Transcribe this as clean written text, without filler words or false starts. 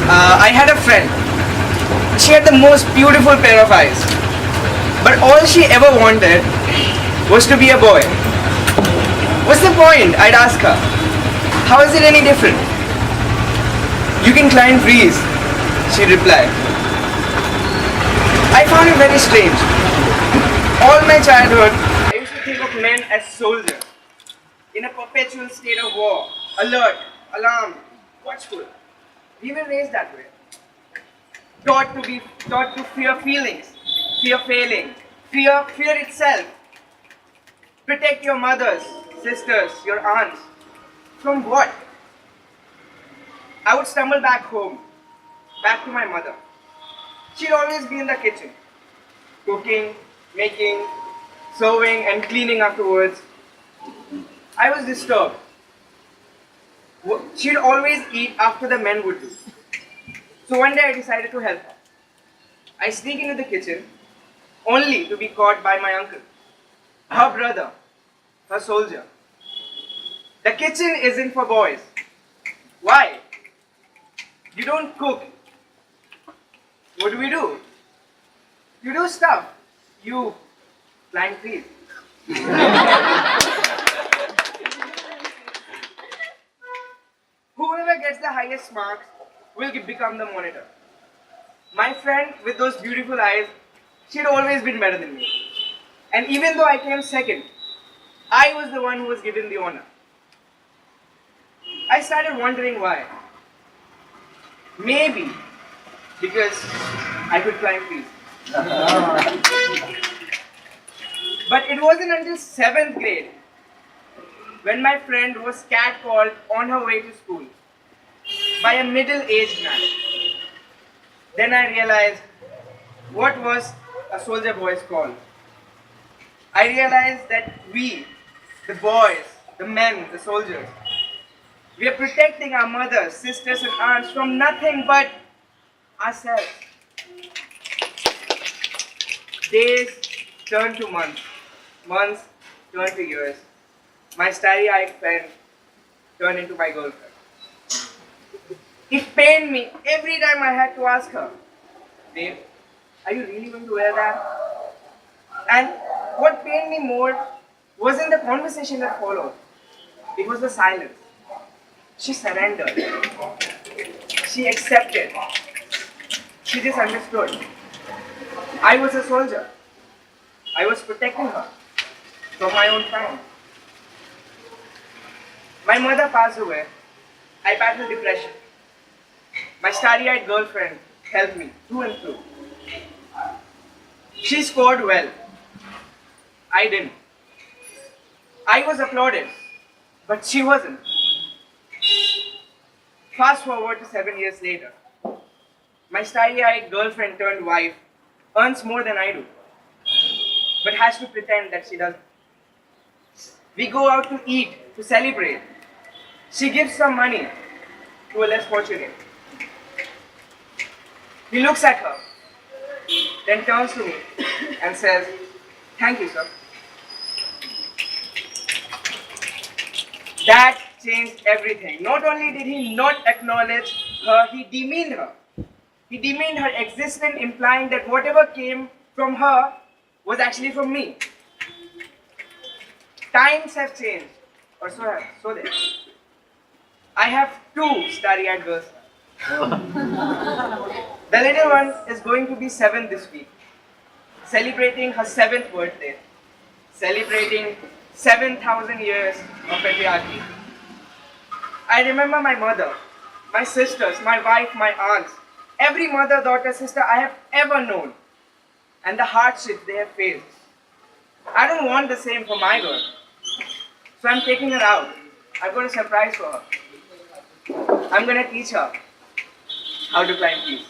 I had a friend. She had the most beautiful pair of eyes. But all she ever wanted was to be a boy. What's the point? I'd ask her. How is it any different? You can climb trees, she'd reply. I found it very strange. All my childhood, I used to think of men as soldiers, in a perpetual state of war, alert, alarmed, watchful. We were raised that way. Taught to fear feelings, fear failing, fear itself. Protect your mothers, sisters, your aunts. From what? I would stumble back home, back to my mother. She'd always be in the kitchen, cooking, making, sewing and cleaning afterwards. I was disturbed. She'd always eat after the men would do. So one day I decided to help her. I sneak into the kitchen only to be caught by my uncle, her brother, her soldier. The kitchen isn't for boys. Why? You don't cook. What do? You do stuff. You climb trees. Whoever gets the highest marks will become the monitor. My friend with those beautiful eyes, she'd always been better than me. And even though I came second, I was the one who was given the honor. I started wondering why. Maybe because I could climb trees. But it wasn't until 7th grade when my friend was catcalled on her way to school by a middle-aged man. Then I realized what was a soldier boy's call. I realized that we, the boys, the men, the soldiers, we are protecting our mothers, sisters and aunts from nothing but ourselves. Days turned to months, months turned to years. My starry-eyed friend turned into my girlfriend. It pained me every time I had to ask her, "Babe, are you really going to wear that?" And what pained me more wasn't the conversation that followed. It was the silence. She surrendered. She accepted. She just understood. I was a soldier. I was protecting her from my own family. My mother passed away. I battled depression. My starry-eyed girlfriend helped me through and through. She scored well. I didn't. I was applauded, but she wasn't. Fast forward to 7 years later. My starry-eyed girlfriend turned wife earns more than I do, but has to pretend that she doesn't. We go out to eat, to celebrate. She gives some money to a less fortunate. He looks at her, then turns to me and says, "Thank you, sir." That changed everything. Not only did he not acknowledge her, he demeaned her. He demeaned her existence, implying that whatever came from her was actually from me. Times have changed, or so they. I have 2 starry-eyed girls. The little one is going to be 7 this week, celebrating her 7th birthday, celebrating 7,000 years of patriarchy. I remember my mother, my sisters, my wife, my aunts, every mother, daughter, sister I have ever known, and the hardships they have faced. I don't want the same for my girl, so I'm taking her out. I've got a surprise for her. I'm going to teach her how to climb trees.